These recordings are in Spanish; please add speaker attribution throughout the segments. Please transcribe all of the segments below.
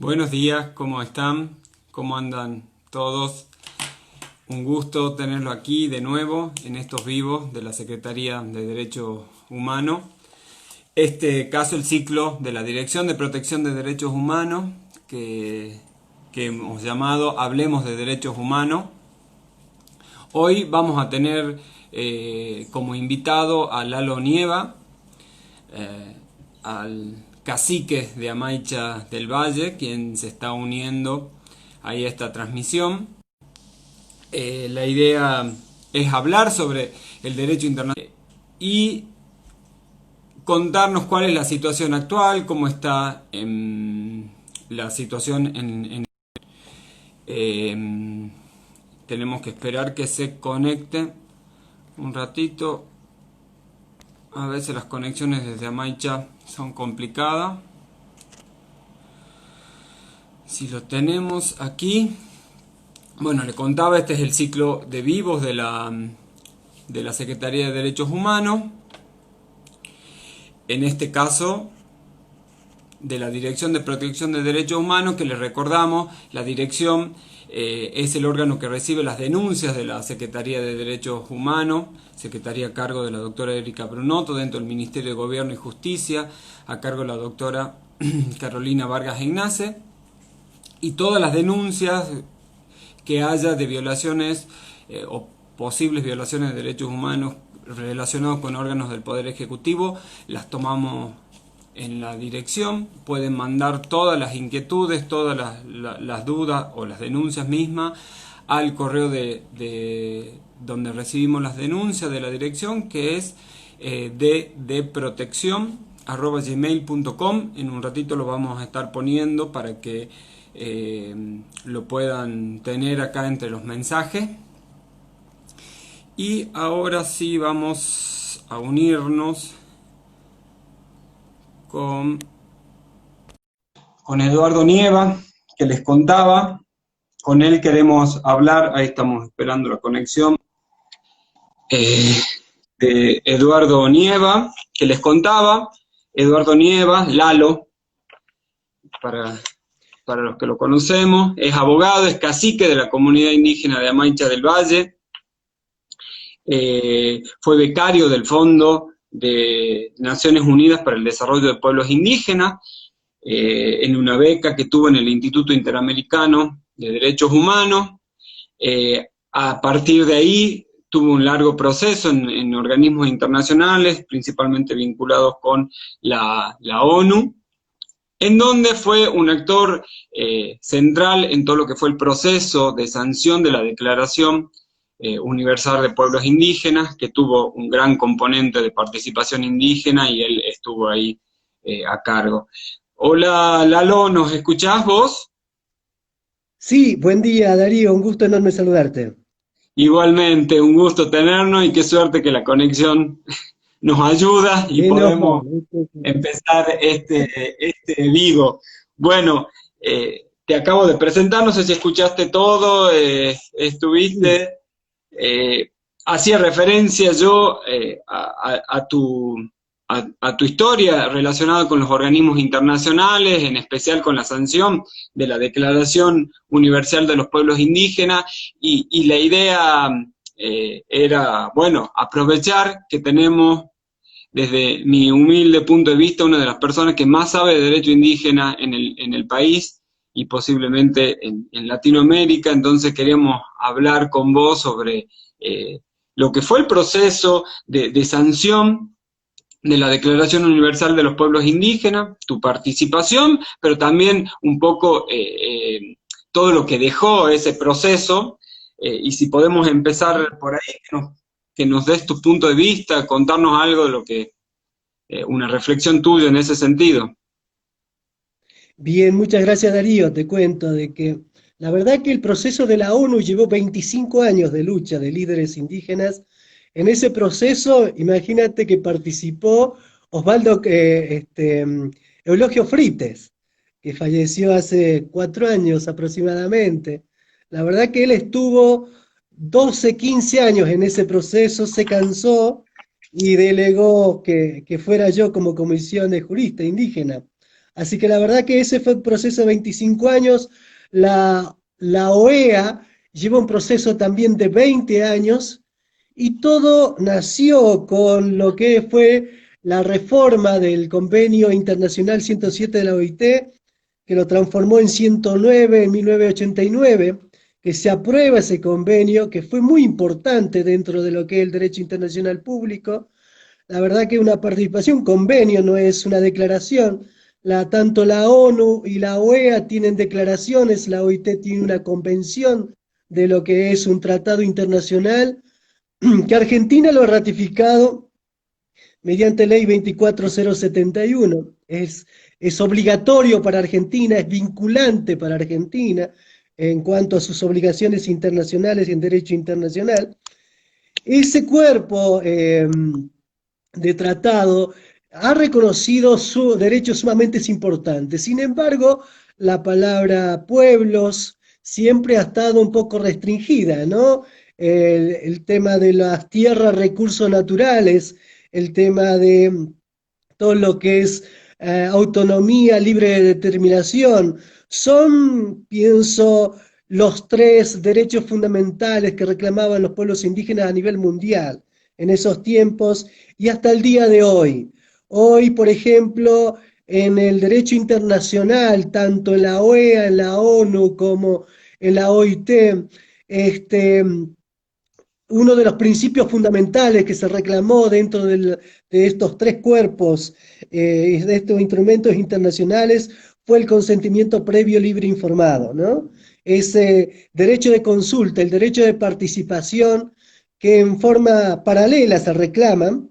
Speaker 1: Buenos días, ¿cómo están? ¿Cómo andan todos? Un gusto tenerlo aquí de nuevo en estos vivos de la Secretaría de Derechos Humanos. Este caso, el ciclo de la Dirección de Protección de Derechos Humanos, que hemos llamado Hablemos de Derechos Humanos. Hoy vamos a tener como invitado a Lalo Nieva, al cacique de Amaicha del Valle, quien se está uniendo a esta transmisión. La idea es hablar sobre el derecho internacional y contarnos cuál es la situación actual, cómo está la situación tenemos que esperar que se conecte un ratito. A veces las conexiones desde Amaicha son complicadas. Si lo tenemos aquí. Bueno, le contaba, este es el ciclo de vivos de la Secretaría de Derechos Humanos. En este caso, de la Dirección de Protección de Derechos Humanos, que les recordamos, la dirección es el órgano que recibe las denuncias de la Secretaría de Derechos Humanos, secretaría a cargo de la doctora Erika Brunotto, dentro del Ministerio de Gobierno y Justicia, a cargo de la doctora Carolina Vargas Ignace, y todas las denuncias que haya de violaciones o posibles violaciones de derechos humanos relacionados con órganos del Poder Ejecutivo, las tomamos en la dirección. Pueden mandar todas las inquietudes, todas las dudas o las denuncias mismas al correo de donde recibimos las denuncias de la dirección, que es deprotección@gmail.com. En un ratito lo vamos a estar poniendo para que lo puedan tener acá entre los mensajes. Y ahora sí vamos a unirnos con Eduardo Nieva, que les contaba. Con él queremos hablar, ahí estamos esperando la conexión, de Eduardo Nieva, que les contaba. Eduardo Nieva, Lalo, para los que lo conocemos, es abogado, es cacique de la comunidad indígena de Amaicha del Valle, fue becario del Fondo de Naciones Unidas para el Desarrollo de Pueblos Indígenas, en una beca que tuvo en el Instituto Interamericano de Derechos Humanos. A partir de ahí tuvo un largo proceso en organismos internacionales, principalmente vinculados con la ONU, en donde fue un actor central en todo lo que fue el proceso de sanción de la Declaración Universal de Pueblos Indígenas, que tuvo un gran componente de participación indígena y él estuvo ahí a cargo. Hola Lalo, ¿nos escuchás vos?
Speaker 2: Sí, buen día Darío, un gusto enorme saludarte.
Speaker 1: Igualmente, un gusto tenernos y qué suerte que la conexión nos ayuda y
Speaker 2: Menos
Speaker 1: podemos
Speaker 2: mal, ¿viste?
Speaker 1: empezar este vivo. Bueno, te acabo de presentar, no sé si escuchaste todo,
Speaker 2: Sí,
Speaker 1: estuviste, eh, hacía referencia yo a tu historia relacionada con los organismos internacionales, en especial con la sanción de la Declaración Universal de los Pueblos Indígenas, y la idea era, bueno, aprovechar que tenemos, desde mi humilde punto de vista, una de las personas que más sabe de derecho indígena en el país y posiblemente en Latinoamérica. Entonces queríamos hablar con vos sobre lo que fue el proceso de sanción de la Declaración Universal de los Pueblos Indígenas, tu participación, pero también un poco todo lo que dejó ese proceso, y si podemos empezar por ahí, que nos des tu punto de vista, contarnos algo de lo que, una reflexión tuya en ese sentido.
Speaker 2: bien, muchas gracias Darío. Te cuento de que la verdad que el proceso de la ONU llevó 25 años de lucha de líderes indígenas. En ese proceso, imagínate que participó Osvaldo Eulogio Frites, que falleció hace 4 años aproximadamente. La verdad que él estuvo 12, 15 años en ese proceso, se cansó y delegó que fuera yo como comisión de jurista indígena Así que la verdad que ese fue el proceso de 25 años. La OEA lleva un proceso también de 20 años y todo nació con lo que fue la reforma del Convenio Internacional 107 de la OIT, que lo transformó en 109 en 1989, que se aprueba ese convenio, que fue muy importante dentro de lo que es el derecho internacional público. La verdad que una participación, convenio, no es una declaración. Tanto la ONU y la OEA tienen declaraciones, la OIT tiene una convención de lo que es un tratado internacional, que Argentina lo ha ratificado mediante ley 24071. Es obligatorio para Argentina, es vinculante para Argentina en cuanto a sus obligaciones internacionales y en derecho internacional. Ese cuerpo de tratado ha reconocido sus derechos sumamente importantes. Sin embargo, la palabra pueblos siempre ha estado un poco restringida, ¿no? El tema de las tierras, recursos naturales, el tema de todo lo que es autonomía, libre determinación, son, pienso, los tres derechos fundamentales que reclamaban los pueblos indígenas a nivel mundial en esos tiempos y hasta el día de hoy. Hoy, por ejemplo, en el derecho internacional, tanto en la OEA, en la ONU como en la OIT, uno de los principios fundamentales que se reclamó dentro de estos tres cuerpos, de estos instrumentos internacionales, fue el consentimiento previo, libre e informado, ¿no? Ese derecho de consulta, el derecho de participación, que en forma paralela se reclaman,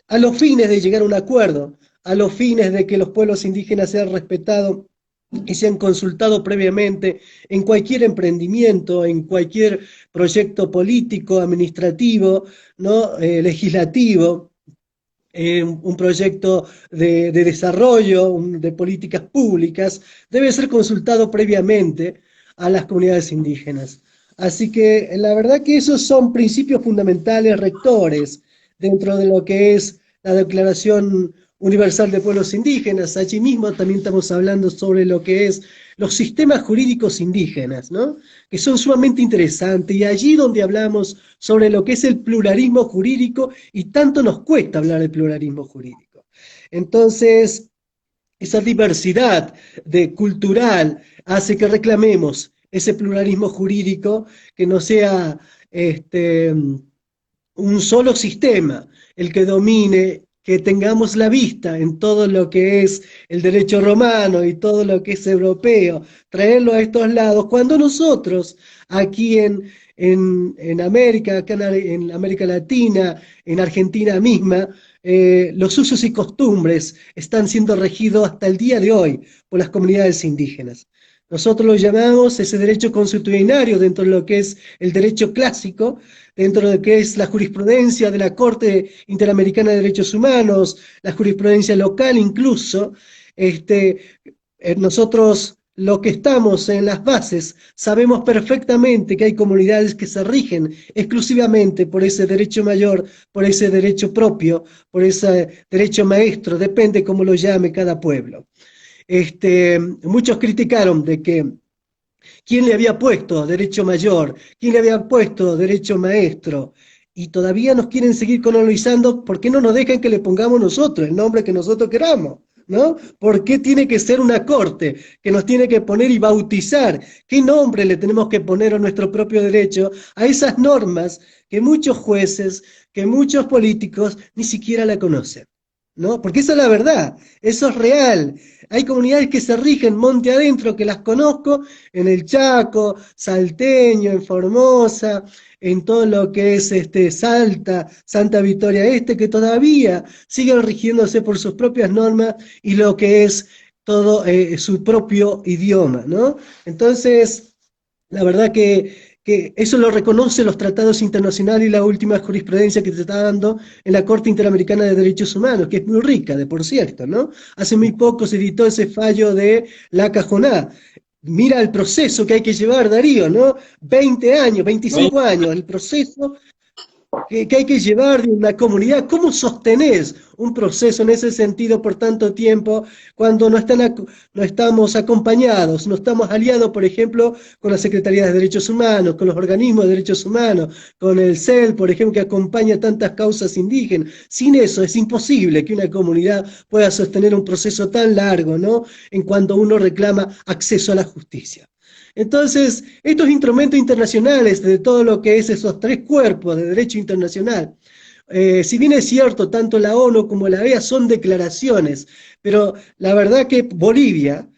Speaker 2: a los fines de llegar a un acuerdo, a los fines de que los pueblos indígenas sean respetados y se han consultado previamente en cualquier emprendimiento, en cualquier proyecto político, administrativo, ¿no? Legislativo, un proyecto de desarrollo, de políticas públicas, debe ser consultado previamente a las comunidades indígenas. Así que la verdad que esos son principios fundamentales rectores dentro de lo que es la Declaración Universal de Pueblos Indígenas. Allí mismo también estamos hablando sobre lo que es los sistemas jurídicos indígenas, ¿no? Que son sumamente interesantes, y allí donde hablamos sobre lo que es el pluralismo jurídico, y tanto nos cuesta hablar del pluralismo jurídico. Entonces, esa diversidad cultural hace que reclamemos ese pluralismo jurídico, que no sea un solo sistema el que domine, que tengamos la vista en todo lo que es el derecho romano y todo lo que es europeo, traerlo a estos lados, cuando nosotros aquí en América, acá en América Latina, en Argentina misma, los usos y costumbres están siendo regidos hasta el día de hoy por las comunidades indígenas. Nosotros lo llamamos ese derecho consuetudinario dentro de lo que es el derecho clásico, dentro de lo que es la jurisprudencia de la Corte Interamericana de Derechos Humanos, la jurisprudencia local incluso. Nosotros, los que estamos en las bases, sabemos perfectamente que hay comunidades que se rigen exclusivamente por ese derecho mayor, por ese derecho propio, por ese derecho maestro, depende cómo lo llame cada pueblo. Muchos criticaron de que quién le había puesto derecho mayor, quién le había puesto derecho maestro, y todavía nos quieren seguir colonizando. ¿Por qué no nos dejan que le pongamos nosotros el nombre que nosotros queramos? ¿No? ¿Por qué tiene que ser una corte que nos tiene que poner y bautizar? ¿Qué nombre le tenemos que poner a nuestro propio derecho, a esas normas que muchos jueces, que muchos políticos ni siquiera la conocen? ¿No? Porque esa es la verdad, eso es real. Hay comunidades que se rigen monte adentro, que las conozco, en el Chaco, Salteño, en Formosa, en todo lo que es Salta, Santa Victoria Este, que todavía siguen rigiéndose por sus propias normas y lo que es todo su propio idioma, ¿no? Entonces, la verdad que eso lo reconocen los tratados internacionales y la última jurisprudencia que se está dando en la Corte Interamericana de Derechos Humanos, que es muy rica, de por cierto, ¿no? Hace muy poco se editó ese fallo de la Cajoná. Mira el proceso que hay que llevar, Darío, ¿no? 20 años, 25 años, el proceso que hay que llevar de una comunidad. ¿Cómo sostenés un proceso en ese sentido por tanto tiempo cuando no estamos acompañados, no estamos aliados, por ejemplo, con la Secretaría de Derechos Humanos, con los organismos de derechos humanos, con el CEL, por ejemplo, que acompaña tantas causas indígenas? Sin eso es imposible que una comunidad pueda sostener un proceso tan largo, ¿no? En cuanto uno reclama acceso a la justicia. Entonces, estos instrumentos internacionales de todo lo que es esos tres cuerpos de derecho internacional, si bien es cierto, tanto la ONU como la OEA son declaraciones, pero la verdad que Bolivia,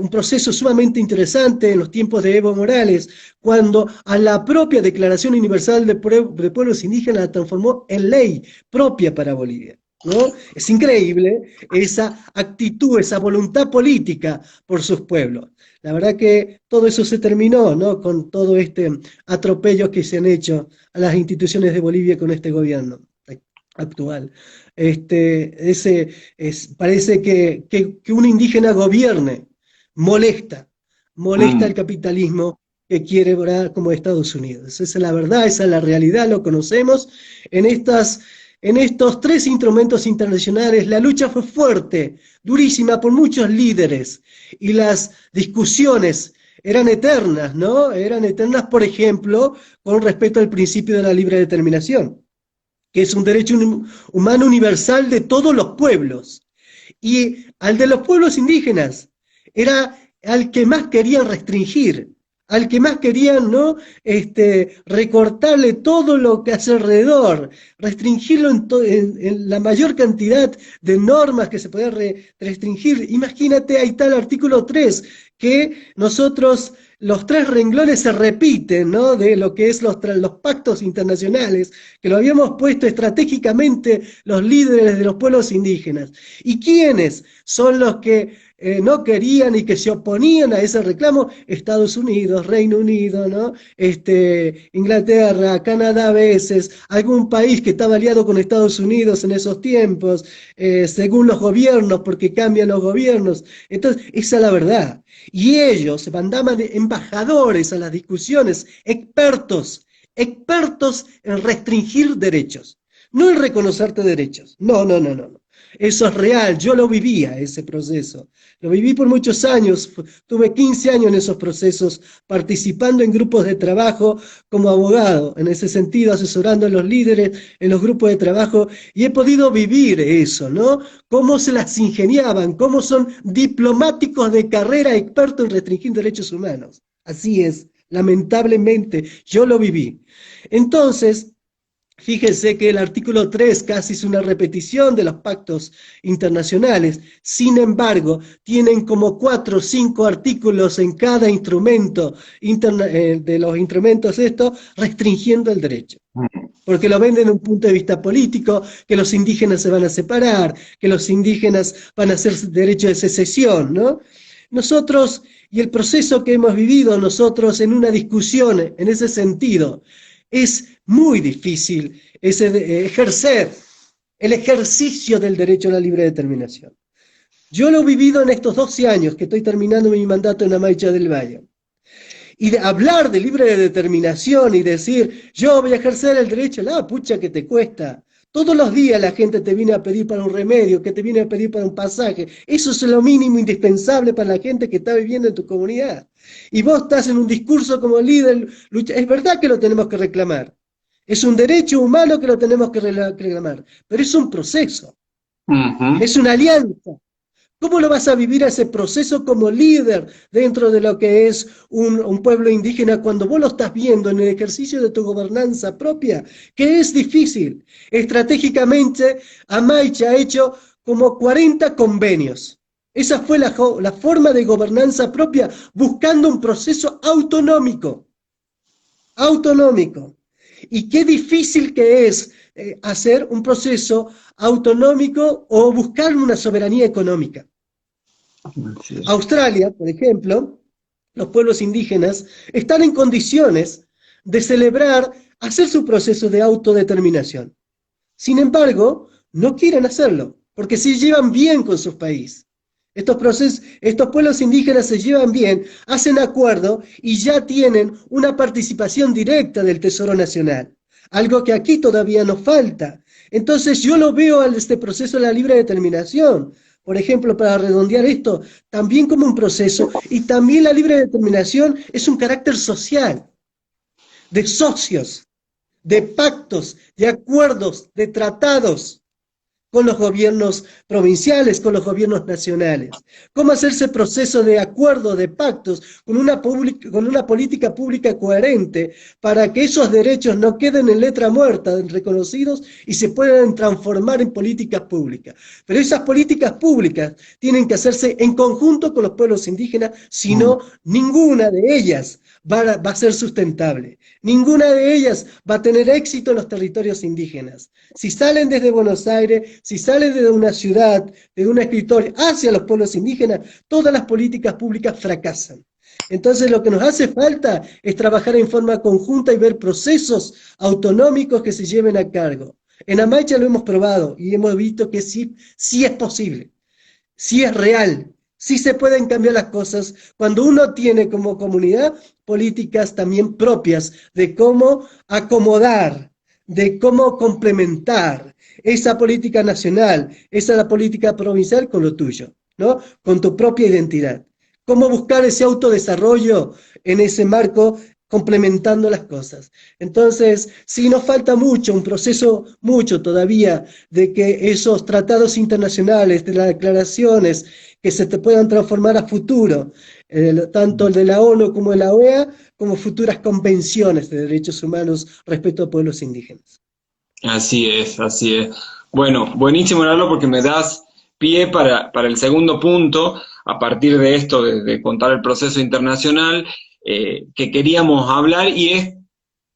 Speaker 2: un proceso sumamente interesante en los tiempos de Evo Morales, cuando a la propia Declaración Universal de Pueblos Indígenas la transformó en ley propia para Bolivia, ¿no? Es increíble esa actitud, esa voluntad política por sus pueblos. La verdad que todo eso se terminó, ¿no? Con todo este atropello que se han hecho a las instituciones de Bolivia con este gobierno actual. Parece que un indígena gobierne, molesta al capitalismo que quiere obrar como Estados Unidos. Esa es la verdad, esa es la realidad, lo conocemos. En estos tres instrumentos internacionales la lucha fue fuerte, durísima por muchos líderes, y las discusiones eran eternas, ¿no? Eran eternas, por ejemplo, con respecto al principio de la libre determinación, que es un derecho humano universal de todos los pueblos. Y al de los pueblos indígenas era al que más querían restringir, al que más querían, ¿no? Recortarle todo lo que hace alrededor, restringirlo en la mayor cantidad de normas que se podía restringir. Imagínate, ahí está el artículo 3, que nosotros, los tres renglones se repiten, ¿no? De lo que es los pactos internacionales, que lo habíamos puesto estratégicamente los líderes de los pueblos indígenas. ¿Y quiénes son los que no querían y que se oponían a ese reclamo? Estados Unidos, Reino Unido, ¿no? Inglaterra, Canadá a veces, algún país que estaba aliado con Estados Unidos en esos tiempos, según los gobiernos, porque cambian los gobiernos. Entonces, esa es la verdad. Y ellos mandaban embajadores a las discusiones, expertos en restringir derechos, no en reconocerte derechos. No, no, no, no. Eso es real, yo lo vivía, ese proceso. Lo viví por muchos años, tuve 15 años en esos procesos, participando en grupos de trabajo como abogado, en ese sentido, asesorando a los líderes en los grupos de trabajo, y he podido vivir eso, ¿no? Cómo se las ingeniaban, cómo son diplomáticos de carrera expertos en restringir derechos humanos. Así es, lamentablemente, yo lo viví. Entonces, fíjense que el artículo 3 casi es una repetición de los pactos internacionales. Sin embargo, tienen como 4 o 5 artículos en cada instrumento de los instrumentos estos, restringiendo el derecho. Porque lo ven desde un punto de vista político, que los indígenas se van a separar, que los indígenas van a hacer derecho de secesión, ¿no? Nosotros, y el proceso que hemos vivido nosotros en una discusión en ese sentido, es muy difícil ejercer el ejercicio del derecho a la libre determinación. Yo lo he vivido en estos 12 años que estoy terminando mi mandato en Amaicha del Valle. Y de hablar de libre determinación y decir, yo voy a ejercer el derecho, la pucha que te cuesta. Todos los días la gente te viene a pedir para un remedio, que te viene a pedir para un pasaje. Eso es lo mínimo indispensable para la gente que está viviendo en tu comunidad. Y vos estás en un discurso como líder, es verdad que lo tenemos que reclamar. Es un derecho humano que lo tenemos que reclamar. Pero es un proceso. Es una alianza. ¿Cómo lo vas a vivir ese proceso como líder dentro de lo que es un pueblo indígena cuando vos lo estás viendo en el ejercicio de tu gobernanza propia? Que es difícil. Estratégicamente, Amaicha ha hecho como 40 convenios. Esa fue la forma de gobernanza propia, buscando un proceso autonómico. Autonómico. Y qué difícil que es hacer un proceso autonómico o buscar una soberanía económica. Australia, por ejemplo, los pueblos indígenas están en condiciones de celebrar, hacer su proceso de autodeterminación. Sin embargo, no quieren hacerlo, porque se llevan bien con sus países. Estos pueblos indígenas se llevan bien, hacen acuerdo y ya tienen una participación directa del Tesoro Nacional. algo que aquí todavía nos falta. Entonces yo lo veo a este proceso de la libre determinación, por ejemplo, para redondear esto, también como un proceso, y también la libre determinación es un carácter social, de socios, de pactos, de acuerdos, de tratados con los gobiernos provinciales, con los gobiernos nacionales. ¿Cómo hacer ese proceso de acuerdo, de pactos, con una política pública coherente para que esos derechos no queden en letra muerta, reconocidos, y se puedan transformar en políticas públicas? Pero esas políticas públicas tienen que hacerse en conjunto con los pueblos indígenas, si no, ninguna de ellas va a ser sustentable. Ninguna de ellas va a tener éxito en los territorios indígenas. Si salen desde Buenos Aires, si salen desde una ciudad, de un escritorio, hacia los pueblos indígenas, todas las políticas públicas fracasan. Entonces lo que nos hace falta es trabajar en forma conjunta y ver procesos autonómicos que se lleven a cargo. En Amaicha lo hemos probado y hemos visto que sí, sí es posible, sí es real, sí se pueden cambiar las cosas cuando uno tiene como comunidad políticas también propias de cómo acomodar, de cómo complementar esa política nacional, esa la política provincial con lo tuyo, ¿no? Con tu propia identidad. Cómo buscar ese autodesarrollo en ese marco complementando las cosas. Entonces, sí nos falta mucho, un proceso mucho todavía, de que esos tratados internacionales, de las declaraciones, que se te puedan transformar a futuro, tanto el de la ONU como el de la OEA, como futuras convenciones de derechos humanos respecto a pueblos indígenas.
Speaker 1: Así es, así es. Bueno, buenísimo, Lalo, porque me das pie para el segundo punto, a partir de esto, de contar el proceso internacional, que queríamos hablar, y es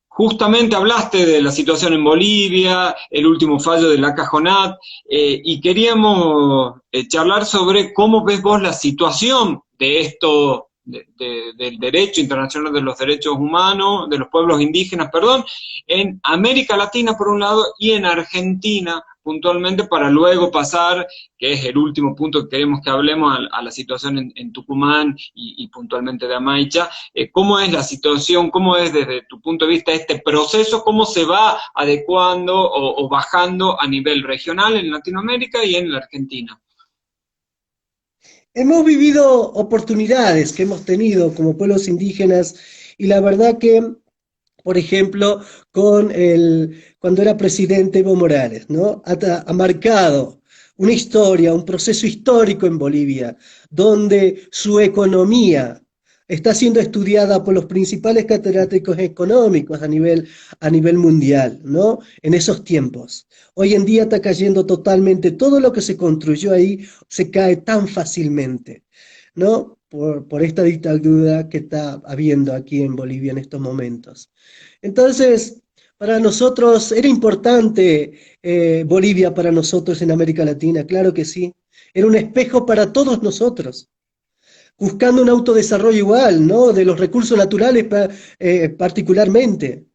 Speaker 1: justamente hablaste de la situación en Bolivia, el último fallo de la Cajonat, y queríamos charlar sobre cómo ves vos la situación de esto, del derecho internacional de los derechos humanos, de los pueblos indígenas, perdón, en América Latina por un lado y en Argentina puntualmente, para luego pasar, que es el último punto que queremos que hablemos, a la situación en Tucumán y puntualmente de Amaicha. ¿Cómo es la situación, cómo es desde tu punto de vista este proceso, cómo se va adecuando o bajando a nivel regional en Latinoamérica y en la Argentina?
Speaker 2: Hemos vivido oportunidades que hemos tenido como pueblos indígenas y la verdad que, por ejemplo, cuando era presidente Evo Morales, ¿no? Ha marcado una historia, un proceso histórico en Bolivia, donde su economía está siendo estudiada por los principales catedráticos económicos a nivel mundial, ¿no? En esos tiempos. Hoy en día está cayendo totalmente, todo lo que se construyó ahí se cae tan fácilmente, ¿no? Por esta dictadura que está habiendo aquí en Bolivia en estos momentos. Entonces, para nosotros era importante Bolivia para nosotros en América Latina, claro que sí. Era un espejo para todos nosotros, buscando un autodesarrollo igual, ¿no? De los recursos naturales particularmente.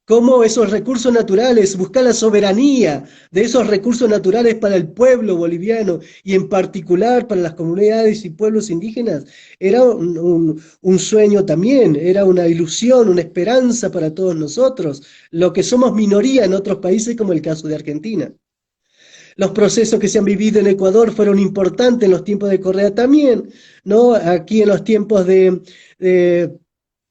Speaker 2: Cómo esos recursos naturales, buscar la soberanía de esos recursos naturales para el pueblo boliviano y en particular para las comunidades y pueblos indígenas, era un sueño también, era una ilusión, una esperanza para todos nosotros, lo que somos minoría en otros países como el caso de Argentina. Los procesos que se han vivido en Ecuador fueron importantes en los tiempos de Correa también, ¿no? Aquí en los tiempos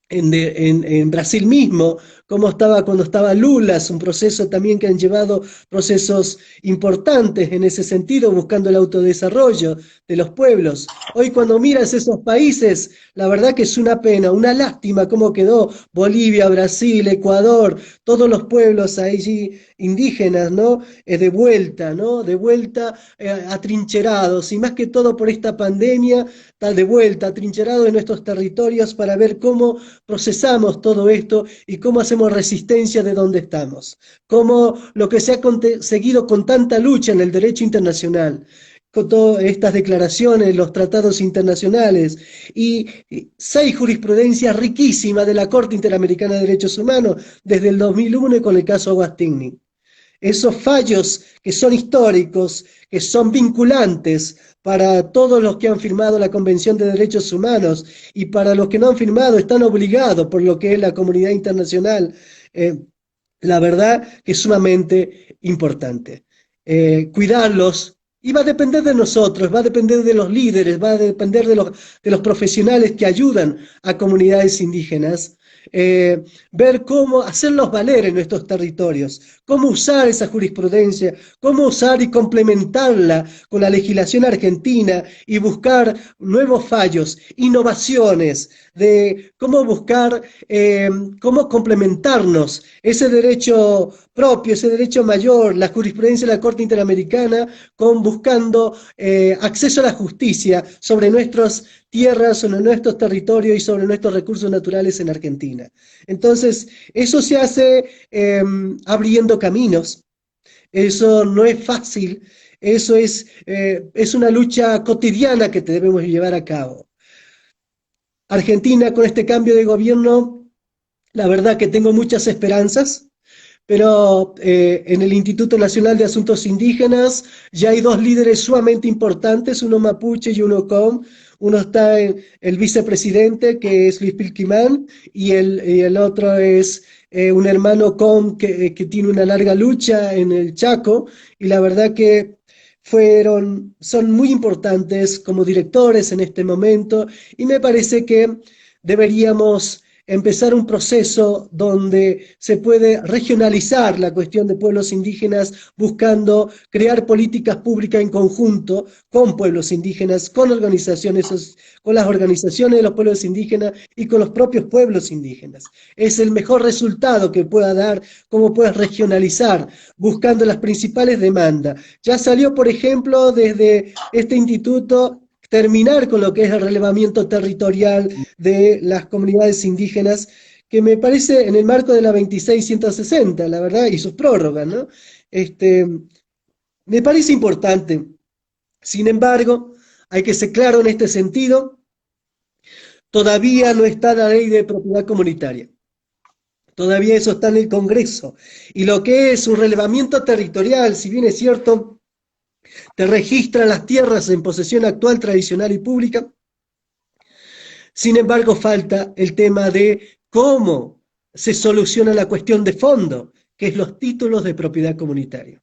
Speaker 2: en Brasil mismo, cómo estaba cuando estaba Lula, es un proceso también que han llevado procesos importantes en ese sentido, buscando el autodesarrollo de los pueblos. Hoy cuando miras esos países, la verdad que es una pena, una lástima cómo quedó Bolivia, Brasil, Ecuador, todos los pueblos allí indígenas, ¿no? De vuelta, ¿no? De vuelta atrincherados, y más que todo por esta pandemia, de vuelta, atrincherados en nuestros territorios para ver cómo procesamos todo esto y cómo hacemos resistencia de donde estamos. Cómo lo que se ha conseguido con tanta lucha en el derecho internacional, con todas estas declaraciones, los tratados internacionales y 6 jurisprudencias riquísimas de la Corte Interamericana de Derechos Humanos desde el 2001 con el caso Aguas Tigni. Esos fallos que son históricos, que son vinculantes para todos los que han firmado la Convención de Derechos Humanos y para los que no han firmado están obligados por lo que es la comunidad internacional la verdad que es sumamente importante. Cuidarlos, y va a depender de nosotros, va a depender de los líderes, va a depender de los profesionales que ayudan a comunidades indígenas, ver cómo hacerlos valer en nuestros territorios, cómo usar esa jurisprudencia, cómo usar y complementarla con la legislación argentina y buscar nuevos fallos, innovaciones, de cómo buscar, cómo complementarnos ese derecho propio, ese derecho mayor, la jurisprudencia de la Corte Interamericana, con buscando acceso a la justicia sobre nuestras tierras, sobre nuestros territorios y sobre nuestros recursos naturales en Argentina. Entonces, eso se hace abriendo caminos, eso no es fácil, eso es una lucha cotidiana que debemos llevar a cabo. Argentina, con este cambio de gobierno, la verdad que tengo muchas esperanzas, pero en el Instituto Nacional de Asuntos Indígenas ya hay dos líderes sumamente importantes, uno mapuche y uno com. Uno está en el vicepresidente, que es Luis Pilquimán, y el otro es un hermano com que tiene una larga lucha en el Chaco, y la verdad que son muy importantes como directores en este momento, y me parece que deberíamos empezar un proceso donde se puede regionalizar la cuestión de pueblos indígenas, buscando crear políticas públicas en conjunto con pueblos indígenas, con organizaciones, con las organizaciones de los pueblos indígenas y con los propios pueblos indígenas. Es el mejor resultado que pueda dar, cómo puedes regionalizar, buscando las principales demandas. Ya salió, por ejemplo, desde este instituto terminar con lo que es el relevamiento territorial de las comunidades indígenas, que me parece en el marco de la 2660, la verdad, y sus prórrogas, ¿no? Me parece importante. Sin embargo, hay que ser claro en este sentido, todavía no está la ley de propiedad comunitaria. Todavía eso está en el Congreso. Y lo que es un relevamiento territorial, si bien es cierto, te registra las tierras en posesión actual, tradicional y pública. Sin embargo, falta el tema de cómo se soluciona la cuestión de fondo, que es los títulos de propiedad comunitaria.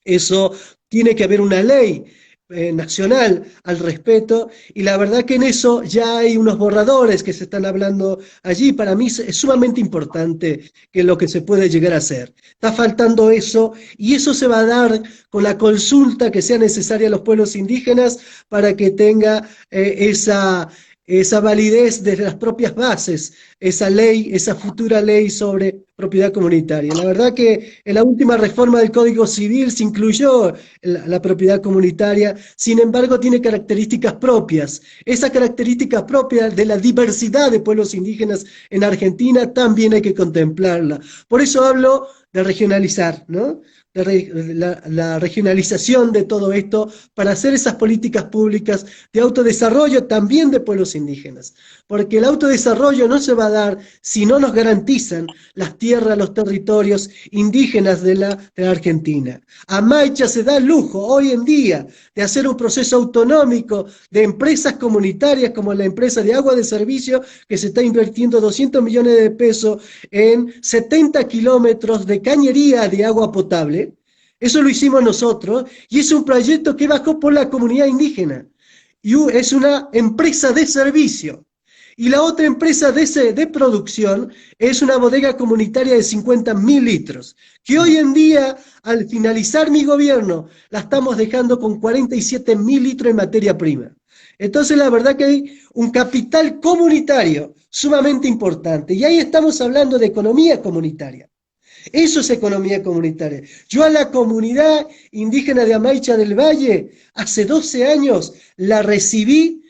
Speaker 2: Eso tiene que haber una ley nacional al respecto, y la verdad que en eso ya hay unos borradores que se están hablando allí. Para mí es sumamente importante que lo que se puede llegar a hacer. Está faltando eso, y eso se va a dar con la consulta que sea necesaria a los pueblos indígenas para que tenga esa validez desde las propias bases, esa ley, esa futura ley sobre propiedad comunitaria. La verdad que en la última reforma del Código Civil se incluyó la propiedad comunitaria, sin embargo tiene características propias. Esa característica propia de la diversidad de pueblos indígenas en Argentina también hay que contemplarla. Por eso hablo de regionalizar, ¿no? La regionalización de todo esto para hacer esas políticas públicas de autodesarrollo también de pueblos indígenas. Porque el autodesarrollo no se va a dar si no nos garantizan las tierras, los territorios indígenas de la Argentina. Amaicha se da el lujo hoy en día de hacer un proceso autonómico de empresas comunitarias como la empresa de agua de servicio, que se está invirtiendo 200 millones de pesos en 70 kilómetros de cañería de agua potable. Eso lo hicimos nosotros, y es un proyecto que bajó por la comunidad indígena. Y es una empresa de servicio. Y la otra empresa de producción es una bodega comunitaria de 50.000 litros, que hoy en día, al finalizar mi gobierno, la estamos dejando con 47.000 litros en materia prima. Entonces, la verdad que hay un capital comunitario sumamente importante. Y ahí estamos hablando de economía comunitaria. Eso es economía comunitaria. Yo a la comunidad indígena de Amaicha del Valle, hace 12 años, la recibí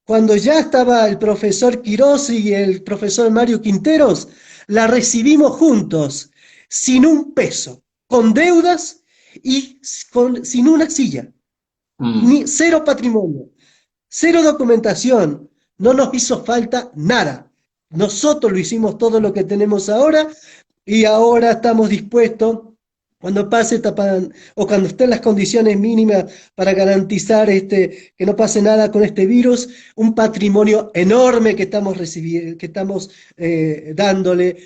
Speaker 2: cuando ya estaba el profesor Quirós y el profesor Mario Quinteros. La recibimos juntos, sin un peso, con deudas y sin una silla. Cero patrimonio, cero documentación. No nos hizo falta nada. Nosotros lo hicimos todo lo que tenemos ahora, y ahora estamos dispuestos cuando pase o cuando estén las condiciones mínimas para garantizar que no pase nada con este virus, un patrimonio enorme que estamos recibiendo, que estamos dándole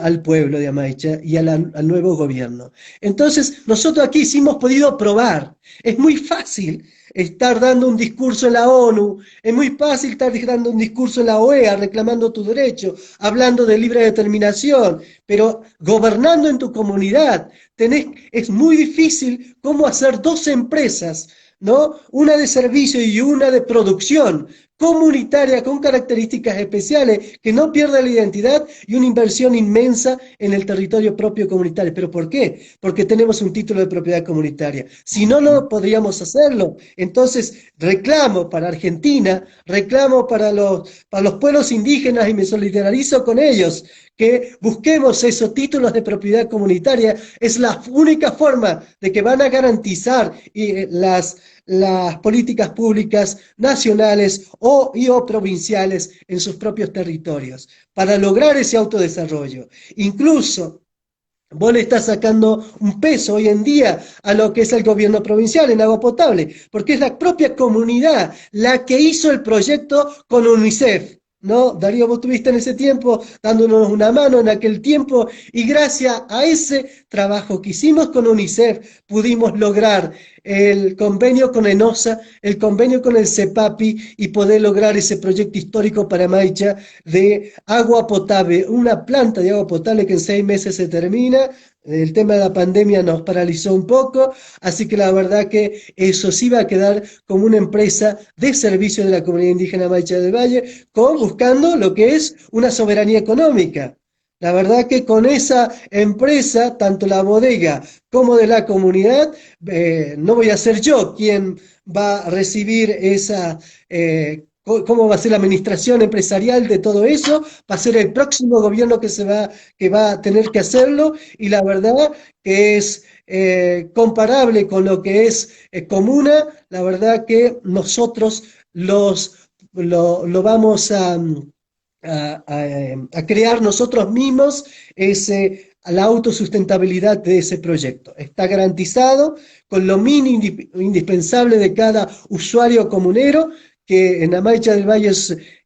Speaker 2: al pueblo de Amaicha y al nuevo gobierno. Entonces, nosotros aquí sí hemos podido probar. Es muy fácil estar dando un discurso en la ONU, es muy fácil estar dando un discurso en la OEA reclamando tu derecho, hablando de libre determinación, pero gobernando en tu comunidad, es muy difícil cómo hacer dos empresas, ¿no? Una de servicio y una de producción comunitaria con características especiales, que no pierda la identidad y una inversión inmensa en el territorio propio comunitario. ¿Pero por qué? Porque tenemos un título de propiedad comunitaria. Si no, no podríamos hacerlo. Entonces, reclamo para Argentina, reclamo para los pueblos indígenas y me solidarizo con ellos, que busquemos esos títulos de propiedad comunitaria. Es la única forma de que van a garantizar las políticas públicas nacionales o provinciales en sus propios territorios, para lograr ese autodesarrollo. Incluso vos le estás sacando un peso hoy en día a lo que es el gobierno provincial en agua potable, porque es la propia comunidad la que hizo el proyecto con UNICEF. ¿No? Darío, vos estuviste en ese tiempo dándonos una mano en aquel tiempo y gracias a ese trabajo que hicimos con UNICEF pudimos lograr el convenio con ENOSA, el convenio con el CEPAPI y poder lograr ese proyecto histórico para Maicha de agua potable, una planta de agua potable que en 6 meses se termina. El tema de la pandemia nos paralizó un poco, así que la verdad que eso sí va a quedar como una empresa de servicio de la comunidad indígena Maicha del Valle, buscando lo que es una soberanía económica. La verdad que con esa empresa, tanto la bodega como de la comunidad, no voy a ser yo quien va a recibir cómo va a ser la administración empresarial de todo eso, va a ser el próximo gobierno que va a tener que hacerlo, y la verdad que es comparable con lo que es Comuna, la verdad que nosotros lo vamos a crear nosotros mismos la autosustentabilidad de ese proyecto. Está garantizado con lo mínimo indispensable de cada usuario comunero, que en Amaicha del Valle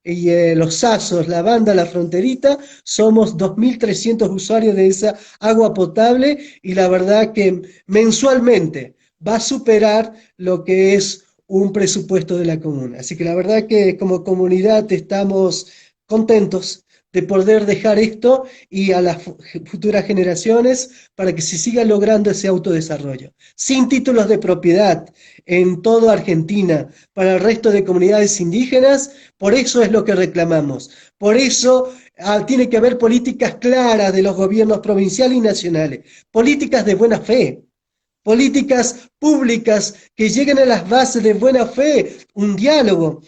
Speaker 2: y Los Sazos, La Banda, La Fronterita, somos 2.300 usuarios de esa agua potable y la verdad que mensualmente va a superar lo que es un presupuesto de la comuna. Así que la verdad que como comunidad estamos contentos de poder dejar esto y a las futuras generaciones para que se siga logrando ese autodesarrollo. Sin títulos de propiedad en toda Argentina, para el resto de comunidades indígenas, por eso es lo que reclamamos. Por eso tiene que haber políticas claras de los gobiernos provinciales y nacionales, políticas de buena fe, políticas públicas que lleguen a las bases de buena fe, un diálogo.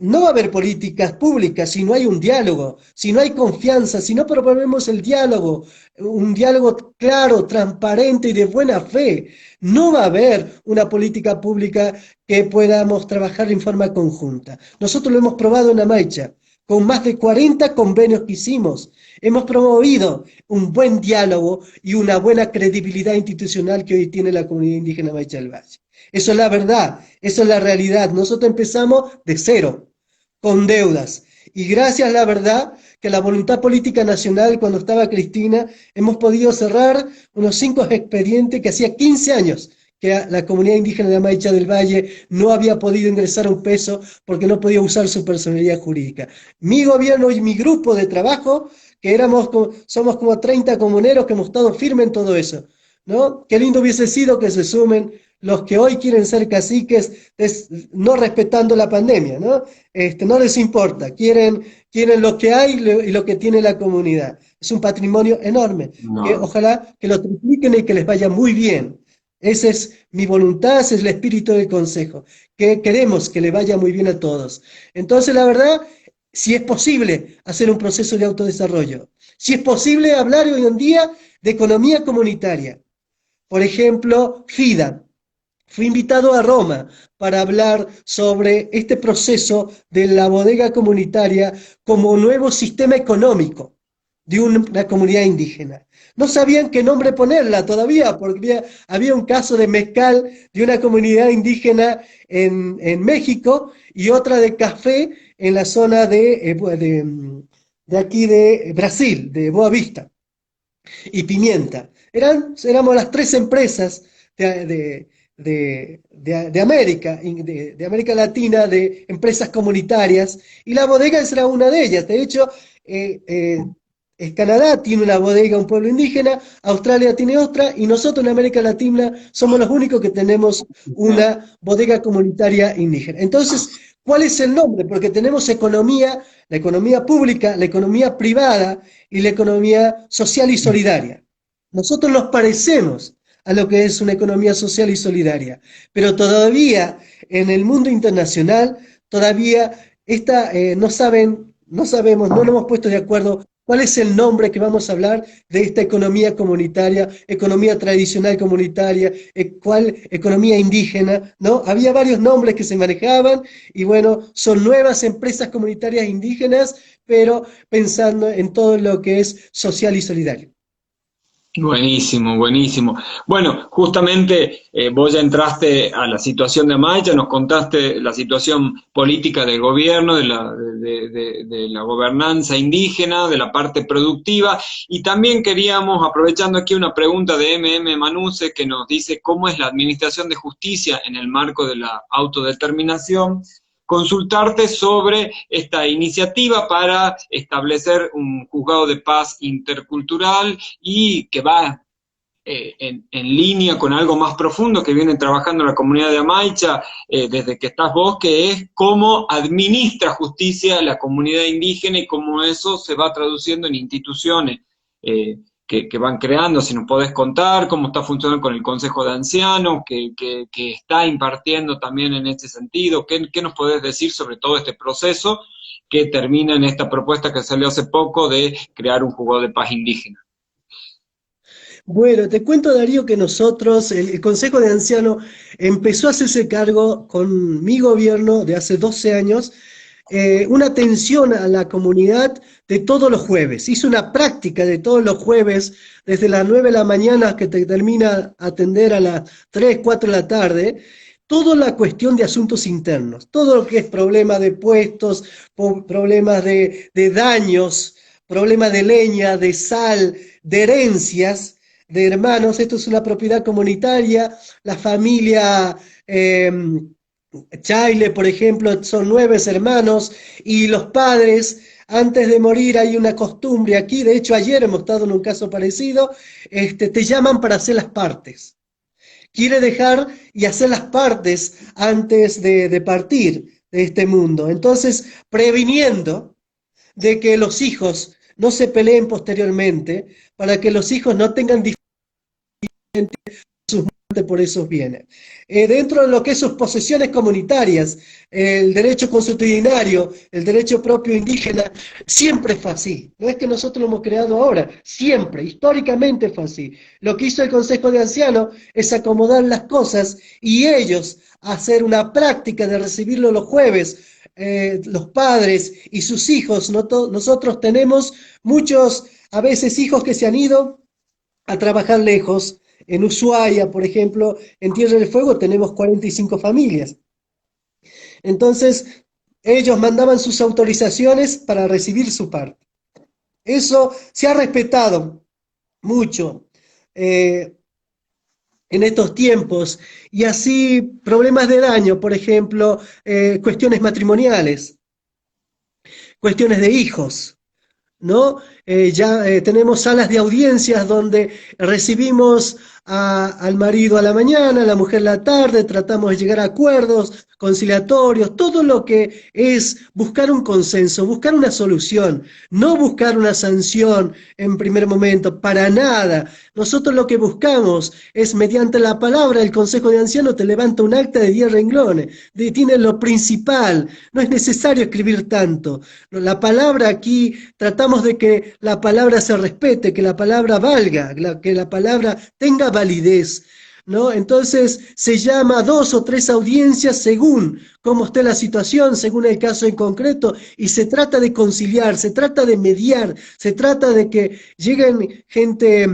Speaker 2: No va a haber políticas públicas si no hay un diálogo, si no hay confianza, si no proponemos el diálogo, un diálogo claro, transparente y de buena fe. No va a haber una política pública que podamos trabajar en forma conjunta. Nosotros lo hemos probado en Amaicha, con más de 40 convenios que hicimos. Hemos promovido un buen diálogo y una buena credibilidad institucional que hoy tiene la comunidad indígena Maicha del Valle. Eso es la verdad, eso es la realidad. Nosotros empezamos de cero, con deudas. Y gracias a la verdad que la voluntad política nacional, cuando estaba Cristina, hemos podido cerrar unos 5 expedientes que hacía 15 años que la comunidad indígena de Amaicha del Valle no había podido ingresar un peso porque no podía usar su personalidad jurídica. Mi gobierno y mi grupo de trabajo, que somos como 30 comuneros que hemos estado firmes en todo eso, ¿no? Qué lindo hubiese sido que se sumen los que hoy quieren ser caciques, no respetando la pandemia, ¿no? No les importa, quieren lo que hay y lo que tiene la comunidad. Es un patrimonio enorme, que
Speaker 1: No.
Speaker 2: ojalá que lo tripliquen y que les vaya muy bien. Esa es mi voluntad, ese es el espíritu del Consejo, que queremos que le vaya muy bien a todos. Entonces, la verdad, si es posible hacer un proceso de autodesarrollo, si es posible hablar hoy en día de economía comunitaria, por ejemplo, FIDA. Fui invitado a Roma para hablar sobre este proceso de la bodega comunitaria como nuevo sistema económico. de una comunidad indígena. No sabían qué nombre ponerla todavía, porque había un caso de mezcal de una comunidad indígena en México y otra de café en la zona de aquí de Brasil, de Boa Vista, y pimienta. Éramos las tres empresas de América, de América Latina, de empresas comunitarias, y la bodega era una de ellas. De hecho, Canadá tiene una bodega, un pueblo indígena, Australia tiene otra, y nosotros en América Latina somos los únicos que tenemos una bodega comunitaria indígena. Entonces, ¿cuál es el nombre? Porque tenemos economía, la economía pública, la economía privada y la economía social y solidaria. Nosotros nos parecemos a lo que es una economía social y solidaria, pero todavía en el mundo internacional, todavía no sabemos, no nos hemos puesto de acuerdo cuál es el nombre que vamos a hablar de esta economía comunitaria, economía tradicional comunitaria, cuál economía indígena, ¿no? Había varios nombres que se manejaban y bueno, son nuevas empresas comunitarias indígenas, pero pensando en todo lo que es social y solidario.
Speaker 1: Buenísimo, buenísimo. Bueno, justamente vos ya entraste a la situación de Amaya, nos contaste la situación política del gobierno, de la gobernanza indígena, de la parte productiva, y también queríamos, aprovechando aquí una pregunta de MM Manuse, que nos dice cómo es la administración de justicia en el marco de la autodeterminación, consultarte sobre esta iniciativa para establecer un juzgado de paz intercultural y que va en línea con algo más profundo que viene trabajando la comunidad de Amaicha desde que estás vos, que es cómo administra justicia la comunidad indígena y cómo eso se va traduciendo en instituciones que van creando. Si nos podés contar cómo está funcionando con el Consejo de Ancianos, que está impartiendo también en este sentido, ¿qué nos podés decir sobre todo este proceso que termina en esta propuesta que salió hace poco de crear un juzgado de paz indígena?
Speaker 2: Bueno, te cuento, Darío, que nosotros, el Consejo de Ancianos, empezó a hacerse cargo con mi gobierno de hace 12 años, una atención a la comunidad de todos los jueves. Hizo una práctica de todos los jueves, desde las 9 de la mañana que te termina atender a las 3, 4 de la tarde, toda la cuestión de asuntos internos, todo lo que es problema de puestos, problemas de daños, problemas de leña, de sal, de herencias, de hermanos. Esto es una propiedad comunitaria, la familia Chaile, por ejemplo, son 9 hermanos, y los padres, antes de morir, hay una costumbre aquí, de hecho ayer hemos estado en un caso parecido, te llaman para hacer las partes. Quiere dejar y hacer las partes antes de partir de este mundo. Entonces, previniendo de que los hijos no se peleen posteriormente, para que los hijos no tengan sus muertes por esos bienes. Dentro de lo que es sus posesiones comunitarias, el derecho consuetudinario, el derecho propio indígena, siempre fue así. No es que nosotros lo hemos creado ahora, siempre, históricamente fue así. Lo que hizo el Consejo de Ancianos es acomodar las cosas y ellos hacer una práctica de recibirlo los jueves, los padres y sus hijos. Nosotros tenemos muchos, a veces, hijos que se han ido a trabajar lejos. En Ushuaia, por ejemplo, en Tierra del Fuego tenemos 45 familias. Entonces, ellos mandaban sus autorizaciones para recibir su parte. Eso se ha respetado mucho en estos tiempos, y así problemas de daño, por ejemplo, cuestiones matrimoniales, cuestiones de hijos, ¿no? Tenemos salas de audiencias donde recibimos al marido a la mañana, a la mujer a la tarde, tratamos de llegar a acuerdos conciliatorios, todo lo que es buscar un consenso, buscar una solución, no buscar una sanción en primer momento, para nada. Nosotros lo que buscamos es, mediante la palabra, el Consejo de Ancianos te levanta un acta de 10 renglones, tiene lo principal, no es necesario escribir tanto. La palabra aquí, tratamos de que la palabra se respete, que la palabra valga, que la palabra tenga validez. ¿no? Entonces se llama a 2 o 3 audiencias según cómo esté la situación, según el caso en concreto, y se trata de conciliar, se trata de mediar, se trata de que lleguen gente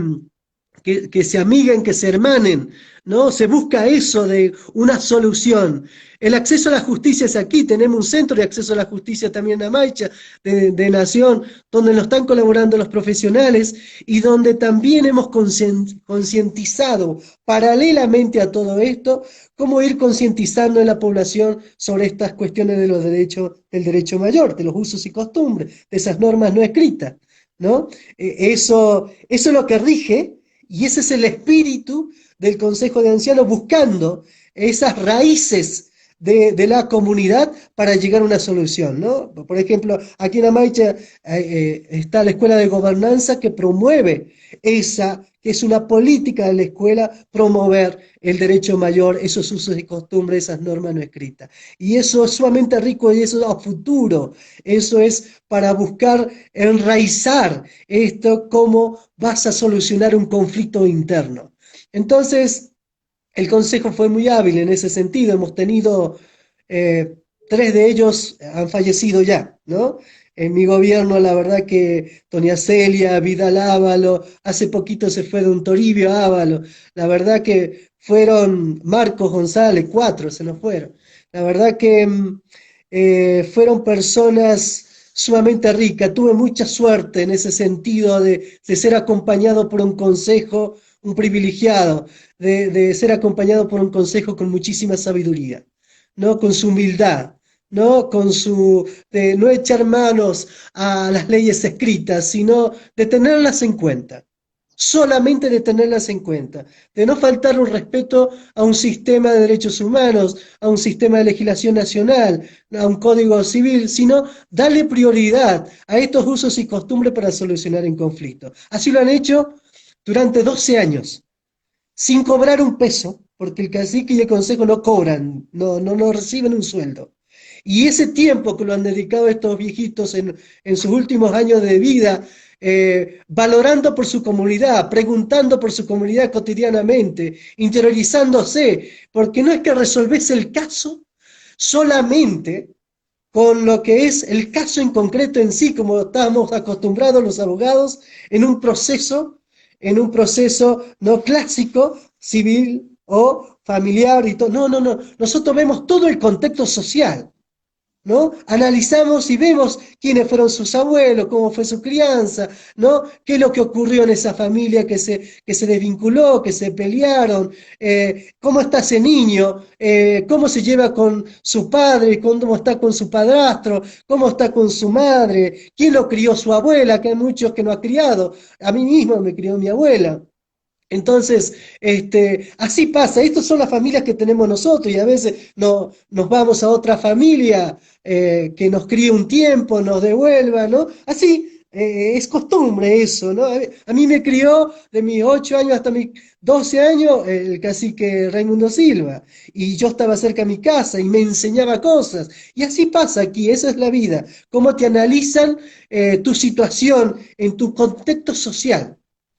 Speaker 2: que se amiguen, que se hermanen, ¿no? Se busca eso de una solución. El acceso a la justicia es aquí, tenemos un centro de acceso a la justicia también en Amaicha, de Nación, donde nos están colaborando los profesionales y donde también hemos concientizado paralelamente a todo esto, cómo ir concientizando en la población sobre estas cuestiones de los derechos, del derecho mayor, de los usos y costumbres, de esas normas no escritas, ¿no? Eso es lo que rige y ese es el espíritu del Consejo de Ancianos buscando esas raíces de la comunidad para llegar a una solución, ¿no? Por ejemplo, aquí en Amaicha está la Escuela de Gobernanza que promueve esa, que es una política de la escuela, promover el derecho mayor, esos usos y costumbres, esas normas no escritas. Y eso es sumamente rico y eso es a futuro, eso es para buscar enraizar esto, cómo vas a solucionar un conflicto interno. Entonces, el Consejo fue muy hábil en ese sentido, hemos tenido, 3 de ellos han fallecido ya, ¿no? En mi gobierno, la verdad que Tonia Celia, Vidal Ávalo, hace poquito se fue don Toribio Ávalo, la verdad que fueron Marcos González, 4 se nos fueron. La verdad que fueron personas sumamente ricas, tuve mucha suerte en ese sentido de ser acompañado por un consejo, un privilegiado, de ser acompañado por un consejo con muchísima sabiduría, ¿no? Con su humildad, ¿no? De no echar manos a las leyes escritas, sino de tenerlas en cuenta. Solamente de tenerlas en cuenta, de no faltar un respeto a un sistema de derechos humanos, a un sistema de legislación nacional, a un código civil, sino darle prioridad a estos usos y costumbres para solucionar el conflicto. Así lo han hecho durante 12 años sin cobrar un peso, porque el cacique y el consejo no cobran, no reciben un sueldo. Y ese tiempo que lo han dedicado estos viejitos en sus últimos años de vida, valorando por su comunidad, preguntando por su comunidad cotidianamente, interiorizándose, porque no es que resolvés el caso solamente con lo que es el caso en concreto en sí, como estábamos acostumbrados los abogados, en un proceso no clásico, civil o familiar y todo. No. Nosotros vemos todo el contexto social, ¿no? Analizamos y vemos quiénes fueron sus abuelos, cómo fue su crianza, ¿no? Qué es lo que ocurrió en esa familia que se desvinculó, que se pelearon, cómo está ese niño, cómo se lleva con su padre, cómo está con su padrastro, cómo está con su madre, quién lo crió su abuela, que hay muchos que no ha criado, a mí mismo me crió mi abuela. Entonces, así pasa, estas son las familias que tenemos nosotros y a veces nos vamos a otra familia que nos críe un tiempo, nos devuelva, ¿no? Así, es costumbre eso, ¿no? A mí me crió de mis 8 años hasta mis 12 años el cacique Raimundo Silva y yo estaba cerca de mi casa y me enseñaba cosas. Y así pasa aquí, esa es la vida, cómo te analizan tu situación en tu contexto social.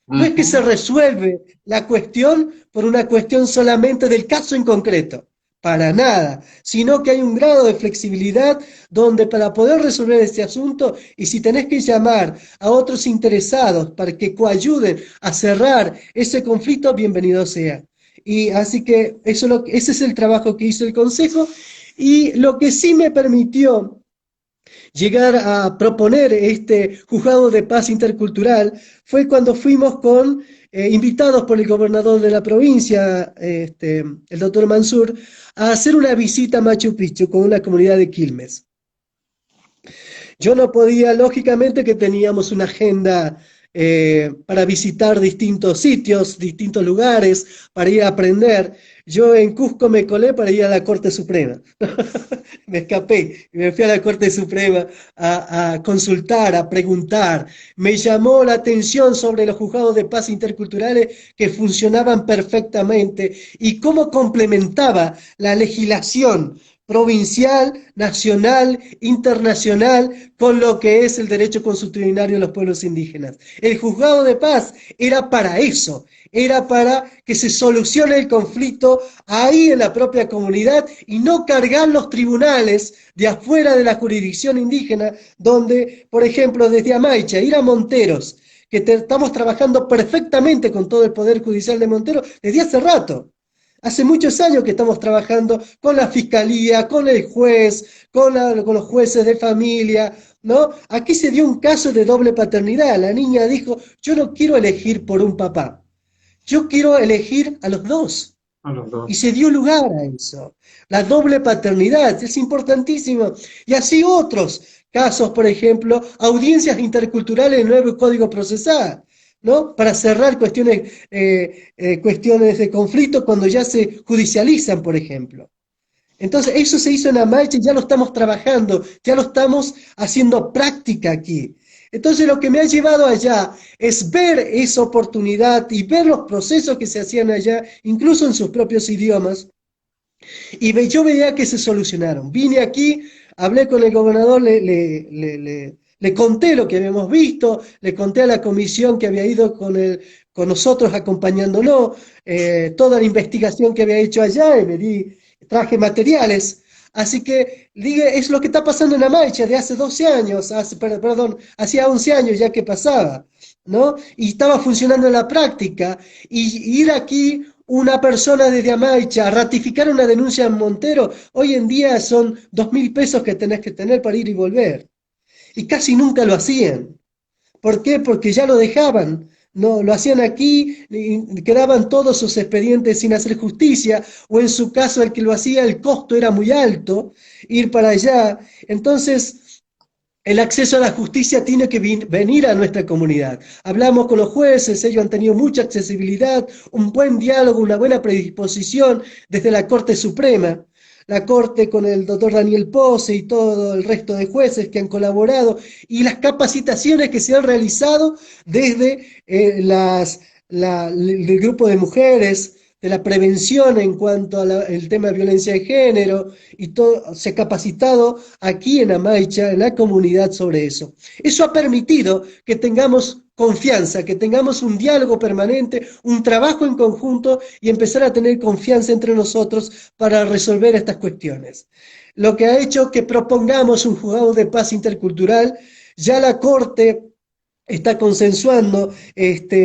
Speaker 2: No es que se resuelve la cuestión por una cuestión solamente del caso en concreto, para nada, sino que hay un grado de flexibilidad donde para poder resolver este asunto, y si tenés que llamar a otros interesados para que coayuden a cerrar ese conflicto, bienvenido sea. Y así que ese es el trabajo que hizo el Consejo, y lo que sí me permitió llegar a proponer este juzgado de paz intercultural fue cuando fuimos invitados por el gobernador de la provincia, el doctor Mansur, a hacer una visita a Machu Picchu con una comunidad de Quilmes. Yo no podía, lógicamente que teníamos una agenda para visitar distintos sitios, distintos lugares, para ir a aprender. Yo en Cusco me colé para ir a la Corte Suprema. Me escapé y me fui a la Corte Suprema a consultar, a preguntar. Me llamó la atención sobre los juzgados de paz interculturales que funcionaban perfectamente y cómo complementaba la legislación provincial, nacional, internacional, con lo que es el derecho consuetudinario de los pueblos indígenas. El juzgado de paz era para eso, era para que se solucione el conflicto ahí en la propia comunidad y no cargar los tribunales de afuera de la jurisdicción indígena, donde, por ejemplo, desde Amaicha, ir a Monteros, que estamos trabajando perfectamente con todo el Poder Judicial de Monteros desde hace rato. Hace muchos años que estamos trabajando con la fiscalía, con el juez, con los jueces de familia, ¿no? Aquí se dio un caso de doble paternidad. La niña dijo, yo no quiero elegir por un papá, yo quiero elegir a los dos.
Speaker 1: A los
Speaker 2: Y
Speaker 1: dos.
Speaker 2: se dio lugar a eso. La doble paternidad es importantísimo. Y así otros casos, por ejemplo, audiencias interculturales en el nuevo Código Procesal, ¿no? Para cerrar cuestiones de conflicto cuando ya se judicializan, por ejemplo. Entonces, eso se hizo en Amaiche, ya lo estamos trabajando, ya lo estamos haciendo práctica aquí. Entonces, lo que me ha llevado allá es ver esa oportunidad y ver los procesos que se hacían allá, incluso en sus propios idiomas, y yo veía que se solucionaron. Vine aquí, hablé con el gobernador, le conté lo que habíamos visto, le conté a la comisión que había ido con nosotros acompañándonos, toda la investigación que había hecho allá, y traje materiales. Así que dije, es lo que está pasando en Amaicha de hace 12 años, perdón, hacía 11 años ya que pasaba, ¿no? Y estaba funcionando en la práctica, y ir aquí una persona desde Amaicha a ratificar una denuncia en Montero, hoy en día son 2.000 pesos que tenés que tener para ir y volver. Y casi nunca lo hacían. ¿Por qué? Porque ya lo dejaban. No, lo hacían aquí y quedaban todos sus expedientes sin hacer justicia, o en su caso el que lo hacía, el costo era muy alto, ir para allá. Entonces, el acceso a la justicia tiene que venir a nuestra comunidad. Hablamos con los jueces, ellos han tenido mucha accesibilidad, un buen diálogo, una buena predisposición desde la Corte Suprema. La Corte con el doctor Daniel Pose y todo el resto de jueces que han colaborado, y las capacitaciones que se han realizado desde el grupo de mujeres, de la prevención en cuanto al tema de violencia de género, y todo se ha capacitado aquí en Amaicha, en la comunidad, sobre eso. Eso ha permitido que tengamos confianza, que tengamos un diálogo permanente, un trabajo en conjunto y empezar a tener confianza entre nosotros para resolver estas cuestiones. Lo que ha hecho que propongamos un juzgado de paz intercultural. Ya la Corte está consensuando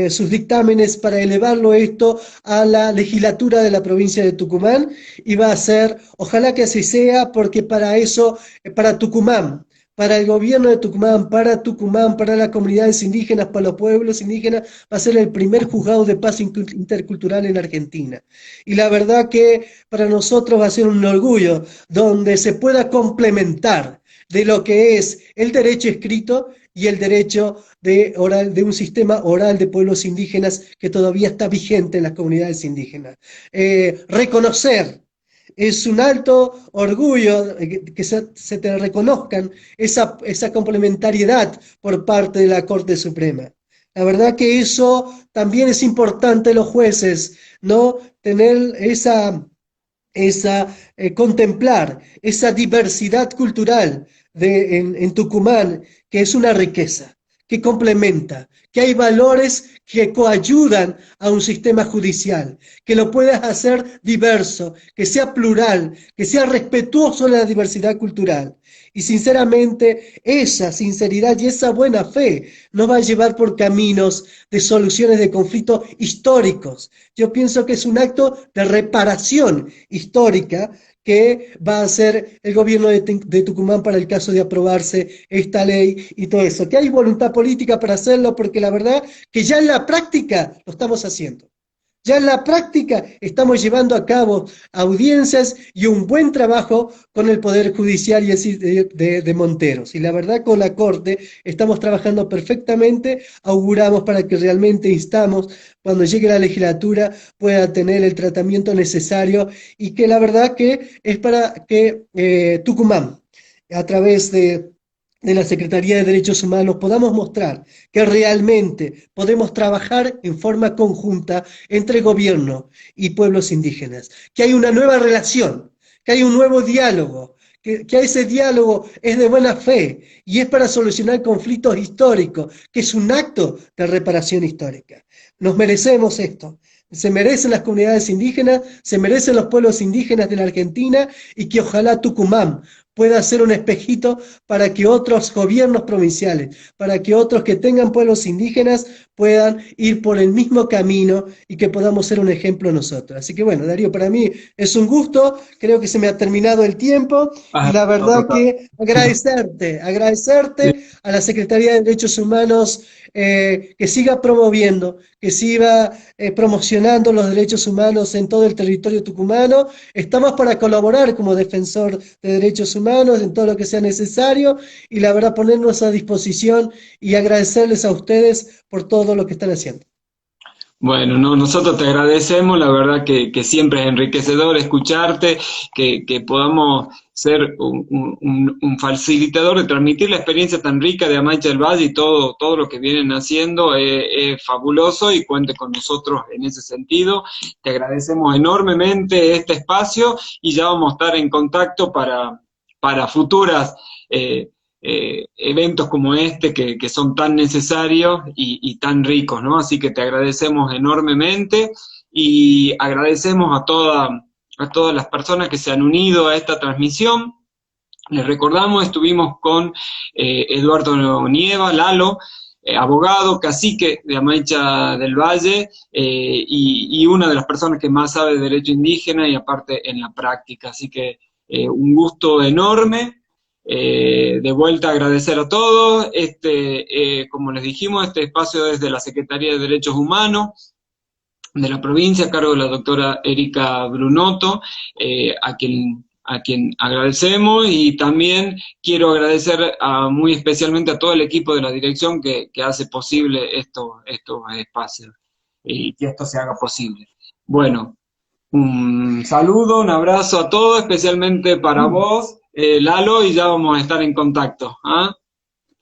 Speaker 2: sus dictámenes para elevarlo esto a la legislatura de la provincia de Tucumán, y va a ser, ojalá que así sea, porque para eso, para Tucumán, para el gobierno de Tucumán, para las comunidades indígenas, para los pueblos indígenas, va a ser el primer juzgado de paz intercultural en Argentina. Y la verdad que para nosotros va a ser un orgullo donde se pueda complementar de lo que es el derecho escrito y el derecho de un sistema oral de pueblos indígenas que todavía está vigente en las comunidades indígenas. Reconocer, es un alto orgullo que se te reconozcan esa complementariedad por parte de la Corte Suprema. La verdad que eso también es importante los jueces, ¿no? Tener contemplar esa diversidad cultural en Tucumán, que es una riqueza, que complementa, que hay valores que coayudan a un sistema judicial, que lo puedas hacer diverso, que sea plural, que sea respetuoso de la diversidad cultural. Y sinceramente, esa sinceridad y esa buena fe nos va a llevar por caminos de soluciones de conflictos históricos. Yo pienso que es un acto de reparación histórica que va a hacer el gobierno de Tucumán para el caso de aprobarse esta ley y todo eso. Que hay voluntad política para hacerlo, porque la verdad que ya en la práctica lo estamos haciendo. Ya en la práctica estamos llevando a cabo audiencias y un buen trabajo con el Poder Judicial y de Monteros. Y la verdad, con la Corte estamos trabajando perfectamente. Auguramos para que realmente instamos, cuando llegue la legislatura, pueda tener el tratamiento necesario, y que la verdad que es para que Tucumán, a través de la Secretaría de Derechos Humanos, podamos mostrar que realmente podemos trabajar en forma conjunta entre gobierno y pueblos indígenas, que hay una nueva relación, que hay un nuevo diálogo, que ese diálogo es de buena fe y es para solucionar conflictos históricos, que es un acto de reparación histórica. Nos merecemos esto. Se merecen las comunidades indígenas, se merecen los pueblos indígenas de la Argentina y que ojalá Tucumán pueda ser un espejito para que otros gobiernos provinciales, para que otros que tengan pueblos indígenas puedan ir por el mismo camino y que podamos ser un ejemplo nosotros. Así que bueno, Darío, para mí es un gusto, creo que se me ha terminado el tiempo y
Speaker 1: Ah,
Speaker 2: la
Speaker 1: no,
Speaker 2: verdad
Speaker 1: total.
Speaker 2: que agradecerte a la Secretaría de Derechos Humanos que siga promoviendo, que siga promocionando los derechos humanos en todo el territorio tucumano. Estamos para colaborar como defensor de derechos humanos en todo lo que sea necesario y la verdad ponernos a disposición y agradecerles a ustedes por todo lo que están haciendo.
Speaker 1: Bueno, no, nosotros te agradecemos, la verdad que siempre es enriquecedor escucharte, que podamos ser un facilitador de transmitir la experiencia tan rica de Amaicha del Valle y todo lo que vienen haciendo es fabuloso y cuente con nosotros en ese sentido. Te agradecemos enormemente este espacio y ya vamos a estar en contacto para futuras eventos como este que son tan necesarios y tan ricos, ¿no? Así que te agradecemos enormemente y agradecemos a todas las personas que se han unido a esta transmisión. Les recordamos, estuvimos con Eduardo Nieva, Lalo, abogado, cacique de Amaicha del Valle y una de las personas que más sabe de derecho indígena y aparte en la práctica. Así que un gusto enorme. De vuelta agradecer a todos. Como les dijimos, este espacio es de la Secretaría de Derechos Humanos de la provincia, a cargo de la doctora Erika Brunotto, a quien agradecemos y también quiero agradecer muy especialmente a todo el equipo de la dirección que hace posible estos espacios y que esto se haga posible. Bueno, un saludo, un abrazo a todos, especialmente para vos, Lalo, y ya vamos a estar en contacto. ¿Ah?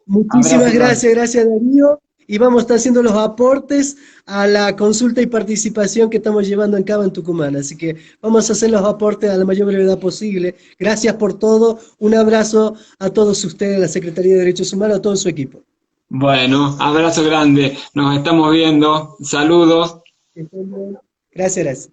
Speaker 2: Muchísimas
Speaker 1: Abrazo grande.
Speaker 2: gracias Darío. Y vamos a estar haciendo los aportes a la consulta y participación que estamos llevando a cabo en Tucumán. Así que vamos a hacer los aportes a la mayor brevedad posible. Gracias por todo. Un abrazo a todos ustedes, la Secretaría de Derechos Humanos, a todo su equipo.
Speaker 1: Bueno, abrazo grande, nos estamos viendo, saludos.
Speaker 2: Que estén bien. Gracias.